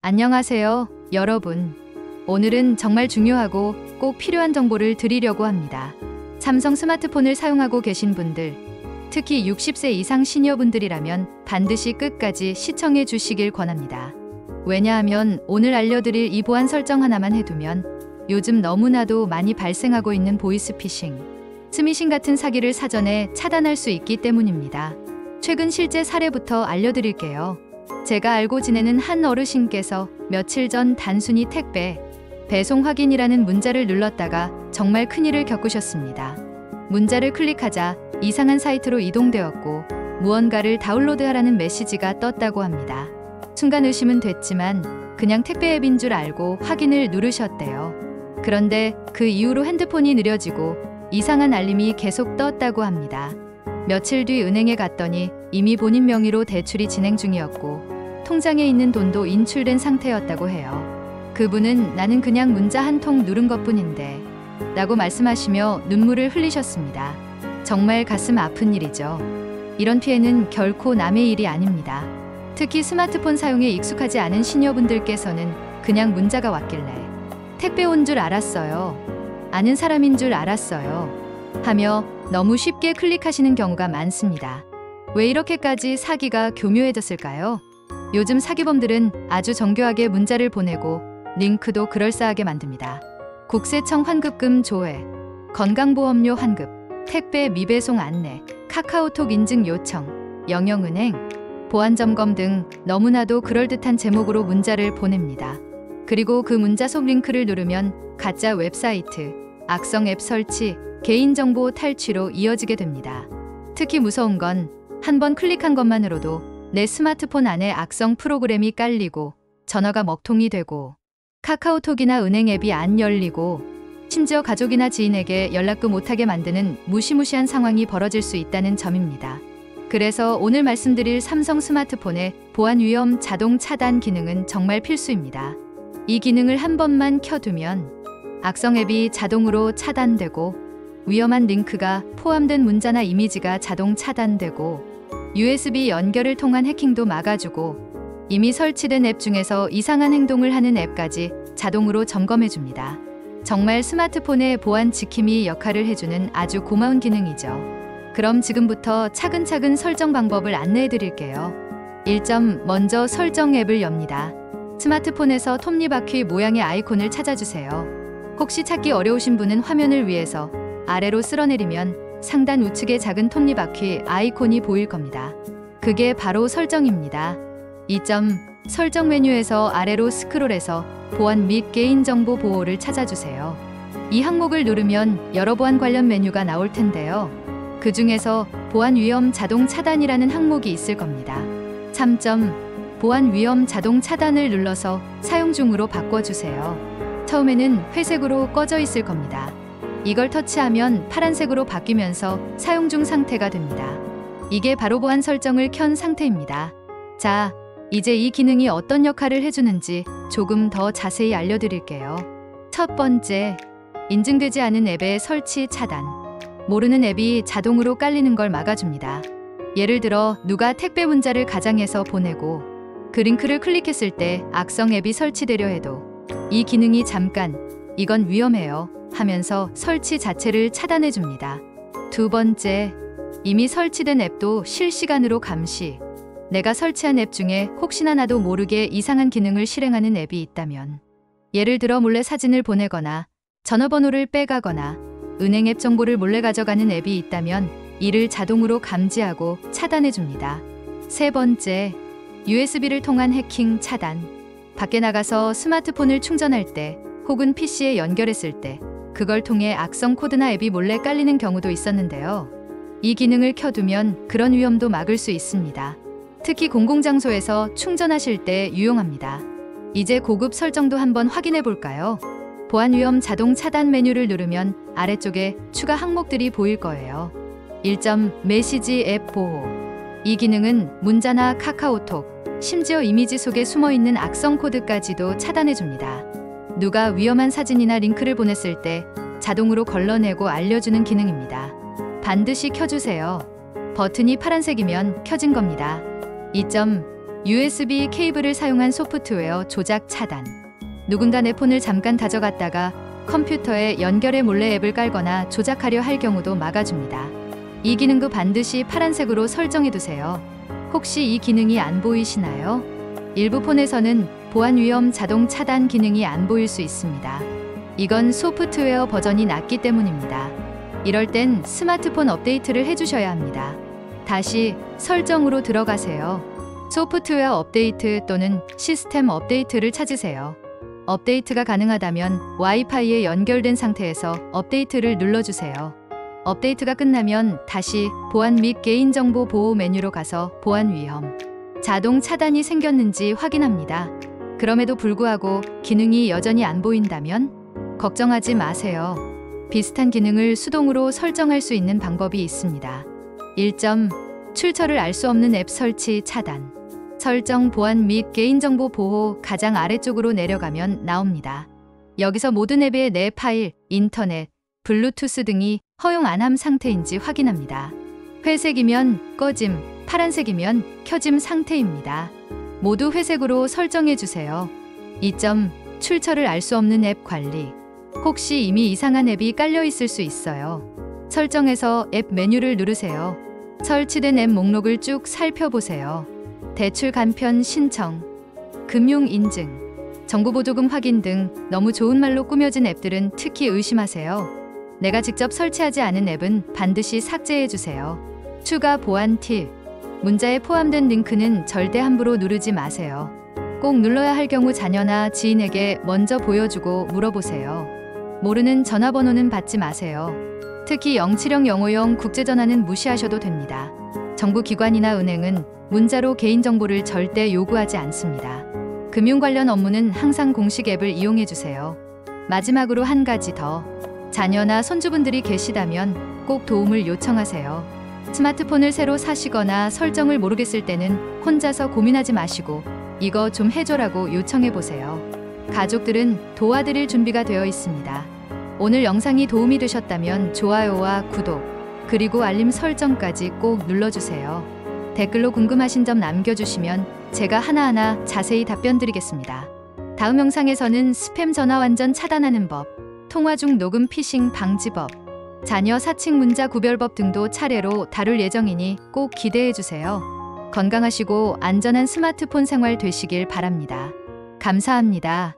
안녕하세요, 여러분. 오늘은 정말 중요하고 꼭 필요한 정보를 드리려고 합니다. 삼성 스마트폰을 사용하고 계신 분들, 특히 60세 이상 시니어분들이라면 반드시 끝까지 시청해 주시길 권합니다. 왜냐하면 오늘 알려드릴 이 보안 설정 하나만 해두면 요즘 너무나도 많이 발생하고 있는 보이스피싱, 스미싱 같은 사기를 사전에 차단할 수 있기 때문입니다. 최근 실제 사례부터 알려드릴게요. 제가 알고 지내는 한 어르신께서 며칠 전 단순히 택배, 배송 확인이라는 문자를 눌렀다가 정말 큰일을 겪으셨습니다. 문자를 클릭하자 이상한 사이트로 이동되었고 무언가를 다운로드하라는 메시지가 떴다고 합니다. 순간 의심은 됐지만 그냥 택배 앱인 줄 알고 확인을 누르셨대요. 그런데 그 이후로 핸드폰이 느려지고 이상한 알림이 계속 떴다고 합니다. 며칠 뒤 은행에 갔더니 이미 본인 명의로 대출이 진행 중이었고 통장에 있는 돈도 인출된 상태였다고 해요. 그분은 나는 그냥 문자 한 통 누른 것뿐인데 라고 말씀하시며 눈물을 흘리셨습니다. 정말 가슴 아픈 일이죠. 이런 피해는 결코 남의 일이 아닙니다. 특히 스마트폰 사용에 익숙하지 않은 시니어분들께서는 그냥 문자가 왔길래 택배 온 줄 알았어요. 아는 사람인 줄 알았어요. 하며 너무 쉽게 클릭하시는 경우가 많습니다. 왜 이렇게까지 사기가 교묘해졌을까요? 요즘 사기범들은 아주 정교하게 문자를 보내고 링크도 그럴싸하게 만듭니다. 국세청 환급금 조회, 건강보험료 환급, 택배 미배송 안내, 카카오톡 인증 요청, 영영은행, 보안점검 등 너무나도 그럴듯한 제목으로 문자를 보냅니다. 그리고 그 문자 속 링크를 누르면 가짜 웹사이트, 악성 앱 설치, 개인정보 탈취로 이어지게 됩니다. 특히 무서운 건 한 번 클릭한 것만으로도 내 스마트폰 안에 악성 프로그램이 깔리고 전화가 먹통이 되고 카카오톡이나 은행 앱이 안 열리고 심지어 가족이나 지인에게 연락도 못하게 만드는 무시무시한 상황이 벌어질 수 있다는 점입니다. 그래서 오늘 말씀드릴 삼성 스마트폰의 보안 위험 자동 차단 기능은 정말 필수입니다. 이 기능을 한 번만 켜두면 악성 앱이 자동으로 차단되고 위험한 링크가 포함된 문자나 이미지가 자동 차단되고 USB 연결을 통한 해킹도 막아주고 이미 설치된 앱 중에서 이상한 행동을 하는 앱까지 자동으로 점검해줍니다. 정말 스마트폰의 보안 지킴이 역할을 해주는 아주 고마운 기능이죠. 그럼 지금부터 차근차근 설정 방법을 안내해드릴게요. 1점, 먼저 설정 앱을 엽니다. 스마트폰에서 톱니바퀴 모양의 아이콘을 찾아주세요. 혹시 찾기 어려우신 분은 화면을 위에서 아래로 쓸어내리면 상단 우측에 작은 톱니바퀴 아이콘이 보일 겁니다. 그게 바로 설정입니다. 2점, 설정 메뉴에서 아래로 스크롤해서 보안 및 개인정보 보호를 찾아주세요. 이 항목을 누르면 여러 보안 관련 메뉴가 나올 텐데요. 그 중에서 보안 위험 자동 차단이라는 항목이 있을 겁니다. 3점, 보안 위험 자동 차단을 눌러서 사용 중으로 바꿔주세요. 처음에는 회색으로 꺼져 있을 겁니다. 이걸 터치하면 파란색으로 바뀌면서 사용 중 상태가 됩니다. 이게 바로 보안 설정을 켠 상태입니다. 자, 이제 이 기능이 어떤 역할을 해주는지 조금 더 자세히 알려드릴게요. 첫 번째, 인증되지 않은 앱의 설치 차단. 모르는 앱이 자동으로 깔리는 걸 막아줍니다. 예를 들어 누가 택배 문자를 가장해서 보내고 그 링크를 클릭했을 때 악성 앱이 설치되려 해도 이 기능이 잠깐 이건 위험해요 하면서 설치 자체를 차단해줍니다. 두 번째, 이미 설치된 앱도 실시간으로 감시. 내가 설치한 앱 중에 혹시나 나도 모르게 이상한 기능을 실행하는 앱이 있다면 예를 들어 몰래 사진을 보내거나 전화번호를 빼가거나 은행 앱 정보를 몰래 가져가는 앱이 있다면 이를 자동으로 감지하고 차단해줍니다. 세 번째, USB를 통한 해킹 차단. 밖에 나가서 스마트폰을 충전할 때 혹은 PC에 연결했을 때 그걸 통해 악성 코드나 앱이 몰래 깔리는 경우도 있었는데요. 이 기능을 켜두면 그런 위험도 막을 수 있습니다. 특히 공공장소에서 충전하실 때 유용합니다. 이제 고급 설정도 한번 확인해 볼까요? 보안 위험 자동 차단 메뉴를 누르면 아래쪽에 추가 항목들이 보일 거예요. 1점, 메시지 앱 보호. 이 기능은 문자나 카카오톡, 심지어 이미지 속에 숨어있는 악성 코드까지도 차단해줍니다. 누가 위험한 사진이나 링크를 보냈을 때 자동으로 걸러내고 알려주는 기능입니다. 반드시 켜주세요. 버튼이 파란색이면 켜진 겁니다. 2점, USB 케이블을 사용한 소프트웨어 조작 차단. 누군가 내 폰을 잠깐 가져갔다가 컴퓨터에 연결해 몰래 앱을 깔거나 조작하려 할 경우도 막아줍니다. 이 기능도 반드시 파란색으로 설정해두세요. 혹시 이 기능이 안 보이시나요? 일부 폰에서는 보안 위험 자동 차단 기능이 안 보일 수 있습니다. 이건 소프트웨어 버전이 낮기 때문입니다. 이럴 땐 스마트폰 업데이트를 해주셔야 합니다. 다시 설정으로 들어가세요. 소프트웨어 업데이트 또는 시스템 업데이트를 찾으세요. 업데이트가 가능하다면 와이파이에 연결된 상태에서 업데이트를 눌러주세요. 업데이트가 끝나면 다시 보안 및 개인정보 보호 메뉴로 가서 보안 위험, 자동 차단이 생겼는지 확인합니다. 그럼에도 불구하고 기능이 여전히 안 보인다면 걱정하지 마세요. 비슷한 기능을 수동으로 설정할 수 있는 방법이 있습니다. 1점, 출처를 알 수 없는 앱 설치 차단. 설정 보안 및 개인정보 보호 가장 아래쪽으로 내려가면 나옵니다. 여기서 모든 앱의 내 파일, 인터넷, 블루투스 등이 허용 안함 상태인지 확인합니다. 회색이면 꺼짐, 파란색이면 켜짐 상태입니다. 모두 회색으로 설정해 주세요. 2점, 출처를 알 수 없는 앱 관리. 혹시 이미 이상한 앱이 깔려 있을 수 있어요. 설정에서 앱 메뉴를 누르세요. 설치된 앱 목록을 쭉 살펴보세요. 대출 간편 신청, 금융 인증, 정보보조금 확인 등 너무 좋은 말로 꾸며진 앱들은 특히 의심하세요. 내가 직접 설치하지 않은 앱은 반드시 삭제해 주세요. 추가 보안 팁. 문자에 포함된 링크는 절대 함부로 누르지 마세요. 꼭 눌러야 할 경우 자녀나 지인에게 먼저 보여주고 물어보세요. 모르는 전화번호는 받지 마세요. 특히 070050 국제전화는 무시하셔도 됩니다. 정부기관이나 은행은 문자로 개인정보를 절대 요구하지 않습니다. 금융 관련 업무는 항상 공식 앱을 이용해 주세요. 마지막으로 한 가지 더. 자녀나 손주분들이 계시다면 꼭 도움을 요청하세요. 스마트폰을 새로 사시거나 설정을 모르겠을 때는 혼자서 고민하지 마시고 이거 좀 해줘라고 요청해 보세요. 가족들은 도와드릴 준비가 되어 있습니다. 오늘 영상이 도움이 되셨다면 좋아요와 구독, 그리고 알림 설정까지 꼭 눌러주세요. 댓글로 궁금하신 점 남겨주시면 제가 하나하나 자세히 답변 드리겠습니다. 다음 영상에서는 스팸 전화 완전 차단하는 법, 통화 중 녹음 피싱 방지법, 자녀 사칭 문자 구별법 등도 차례로 다룰 예정이니 꼭 기대해주세요. 건강하시고 안전한 스마트폰 생활 되시길 바랍니다. 감사합니다.